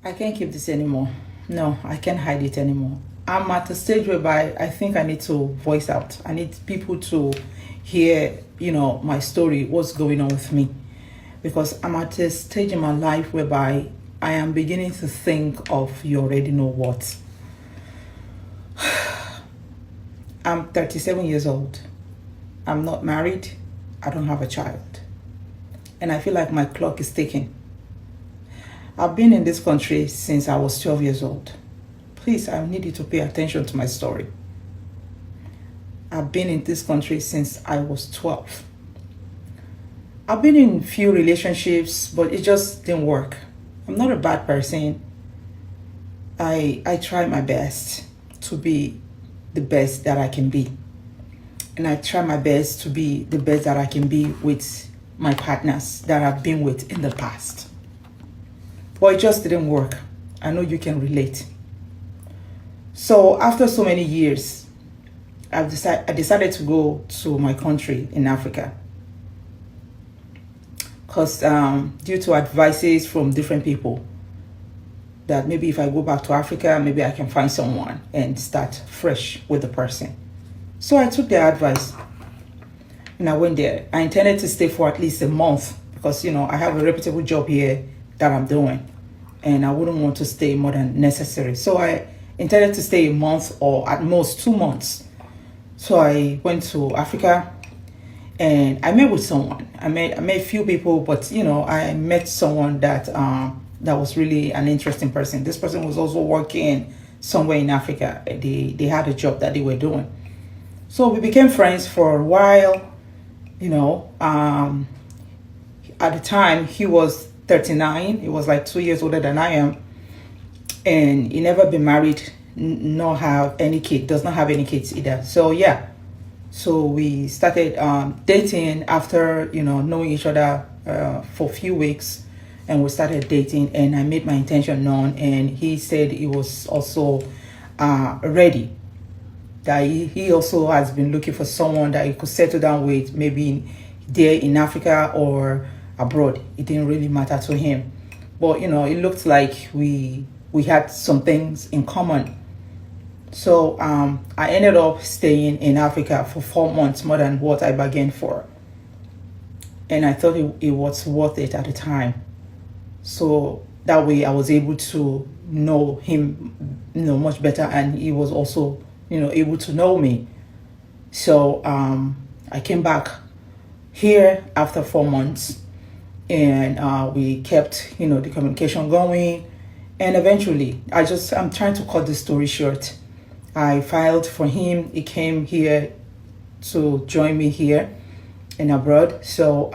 I can't keep this anymore. No, I can't hide it anymore. I'm at a stage whereby I think I need to voice out. I need people to hear, my story, what's going on with me. Because I'm at a stage in my life whereby I am beginning to think of you already know what. I'm 37 years old. I'm not married. I don't have a child. And I feel like my clock is ticking. I've been in this country since I was 12 years old. Please, I need you to pay attention to my story. I've been in this country since I was 12. I've been in few relationships, but it just didn't work. I'm not a bad person. I try my best to be the best that I can be. And I try my best to be the best that I can be with my partners that I've been with in the past. But it just didn't work. I know you can relate. So after so many years, I decided to go to my country in Africa. Because due to advices from different people, that maybe if I go back to Africa, maybe I can find someone and start fresh with the person. So I took their advice and I went there. I intended to stay for at least a month because, I have a reputable job here that I'm doing and I wouldn't want to stay more than necessary. So I intended to stay a month or at most 2 months. So I went to Africa and I met with someone. I met a few people, but I met someone that was really an interesting person. This person was also working somewhere in Africa. They had a job that they were doing. So we became friends for a while. At the time he was 39. He was like 2 years older than I am, and he never been married, nor have any kid. Does not have any kids either. So yeah. So we started dating after, knowing each other for a few weeks, and we started dating and I made my intention known, and he said he was also ready, that he also has been looking for someone that he could settle down with, maybe there in Africa or abroad. It didn't really matter to him. But, it looked like we had some things in common. So I ended up staying in Africa for 4 months, more than what I bargained for. And I thought it was worth it at the time. So that way I was able to know him, much better. And he was also, able to know me. So I came back here after 4 months and we kept, the communication going. And eventually I'm trying to cut the story short. I filed for him. He came here to join me here in abroad. So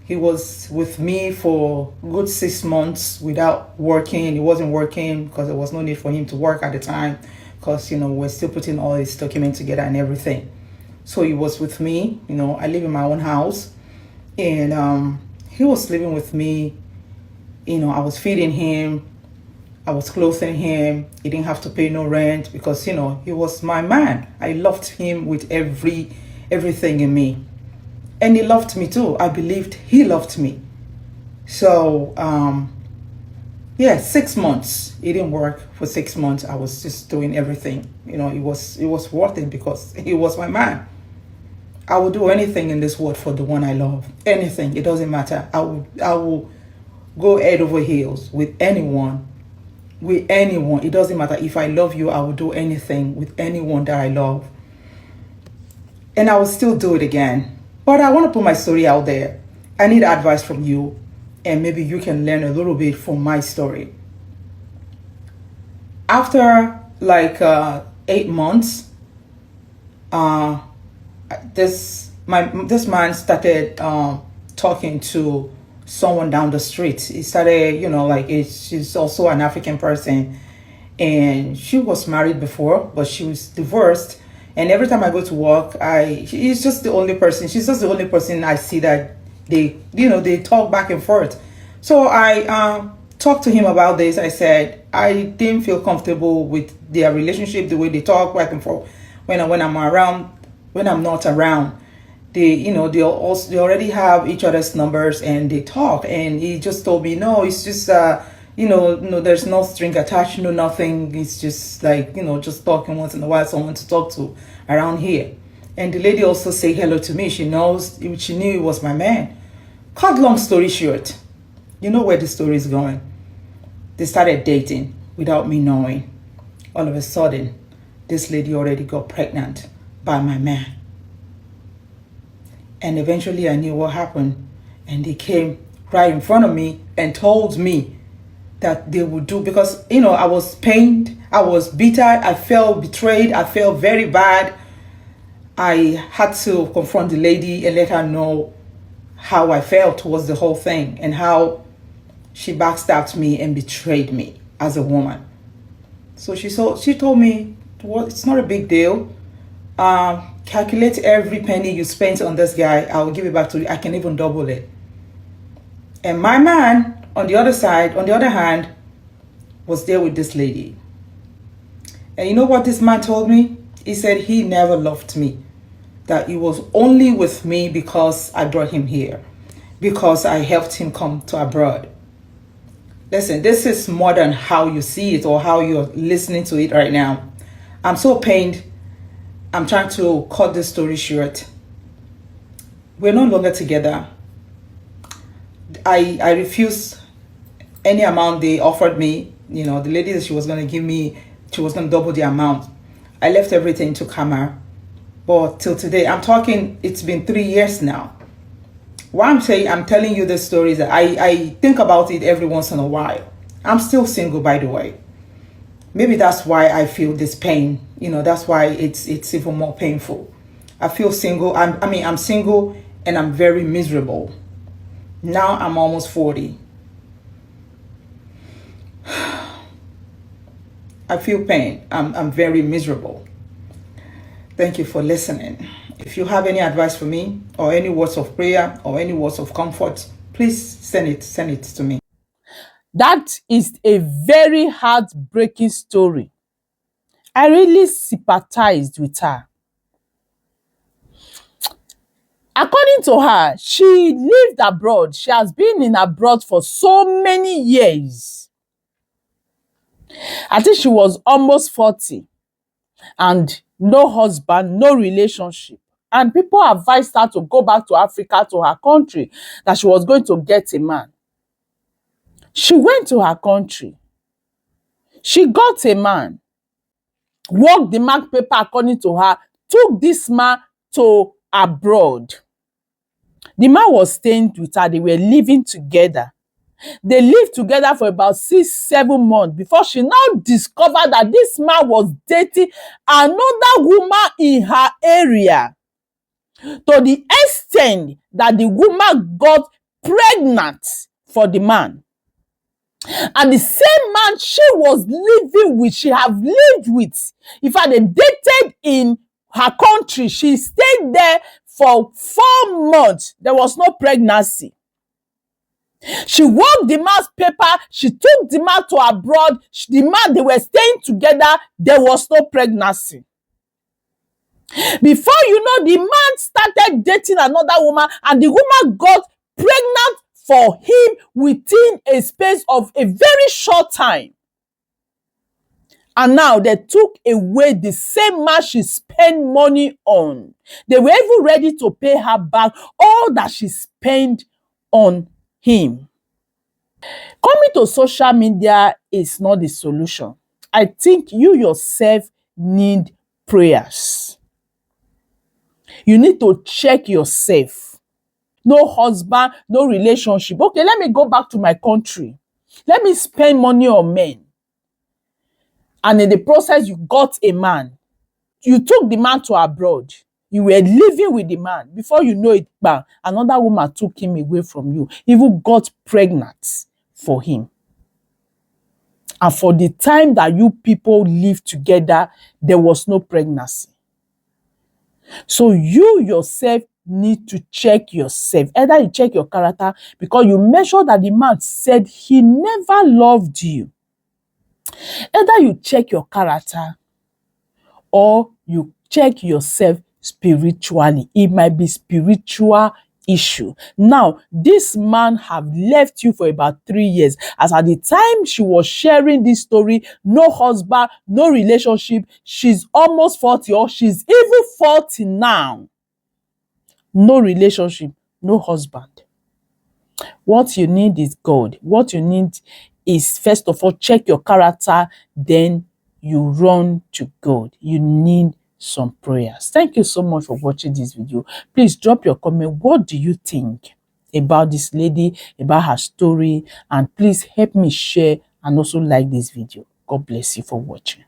he was with me for good 6 months without working. He wasn't working because there was no need for him to work at the time because, we're still putting all his documents together and everything. So he was with me. I live in my own house and he was living with me. I was feeding him. I was clothing him. He didn't have to pay no rent because, he was my man. I loved him with everything in me. And he loved me too. I believed he loved me. So, 6 months. It didn't work for 6 months. I was just doing everything. It was worth it because he was my man. I would do anything in this world for the one I love. Anything. It doesn't matter. I will go head over heels with anyone. With anyone. It doesn't matter. If I love you, I will do anything with anyone that I love. And I will still do it again. But I want to put my story out there. I need advice from you. And maybe you can learn a little bit from my story. After 8 months, this man started talking to someone down the street. He started, she's also an African person, and she was married before, but she was divorced. And every time I go to work, she's just the only person. She's just the only person I see that they talk back and forth. So I talked to him about this. I said I didn't feel comfortable with their relationship, the way they talk back and forth when I'm not around. they already have each other's numbers and they talk. And he just told me, no, it's just no, there's no string attached, no nothing. It's just like, just talking once in a while, someone to talk to around here. And the lady also say hello to me. She knew it was my man. Cut long story short, you know where the story is going. They started dating without me knowing. All of a sudden, this lady already got pregnant by my man. And eventually I knew what happened. And they came right in front of me and told me that they would do, because, I was pained, I was bitter, I felt betrayed, I felt very bad. I had to confront the lady and let her know how I felt towards the whole thing and how she backstabbed me and betrayed me as a woman. So she told me, well, it's not a big deal. Calculate every penny you spent on this guy. I will give it back to you. I can even double it. And my man, on the other hand, was there with this lady. And you know what this man told me? He said he never loved me. That he was only with me because I brought him here. Because I helped him come to abroad. Listen, this is more than how you see it or how you're listening to it right now. I'm so pained. I'm trying to cut this story short. We're no longer together. I refused any amount they offered me. The lady that she was going to give me, she was going to double the amount. I left everything to Kamar. But till today, I'm talking, it's been 3 years now. Why I'm telling you this story is that I think about it every once in a while. I'm still single, by the way. Maybe that's why I feel this pain. That's why it's even more painful. I feel single. I'm single and I'm very miserable. Now I'm almost 40. I feel pain. I'm very miserable. Thank you for listening. If you have any advice for me or any words of prayer or any words of comfort, please send it to me. That is a very heartbreaking story. I really sympathized with her. According to her, she lived abroad. She has been in abroad for so many years. I think she was almost 40 and no husband, no relationship. And people advised her to go back to Africa, to her country, that she was going to get a man. She went to her country. She got a man, worked the mark paper according to her, took this man to abroad. The man was staying with her. They were living together. They lived together for about 6-7 months before she now discovered that this man was dating another woman in her area, to the extent that the woman got pregnant for the man. And the same man she was living with, she have lived with. In fact, they dated in her country. She stayed there for 4 months. There was no pregnancy. She worked the man's paper. She took the man to abroad. The man, they were staying together. There was no pregnancy. Before you know, the man started dating another woman and the woman got pregnant for him within a space of a very short time. And now they took away the same man she spent money on. They were even ready to pay her back all that she spent on him. Coming to social media is not the solution. I think you yourself need prayers. You need to check yourself. No husband, no relationship. Okay, let me go back to my country. Let me spend money on men. And in the process, you got a man. You took the man to abroad. You were living with the man. Before you know it, bam, another woman took him away from you. Even got pregnant for him. And for the time that you people lived together, there was no pregnancy. So you yourself need to check yourself. Either you check your character because you make sure that the man said he never loved you. Either you check your character or you check yourself spiritually. It might be spiritual issue. Now, this man have left you for about 3 years. As at the time she was sharing this story, no husband, no relationship. She's almost 40 or she's even 40 now. No relationship, no husband. What you need is God. What you need is, first of all, check your character, then you run to God. You need some prayers. Thank you so much for watching this video. Please drop your comment. What do you think about this lady, about her story? And please help me share and also like this video. God bless you for watching.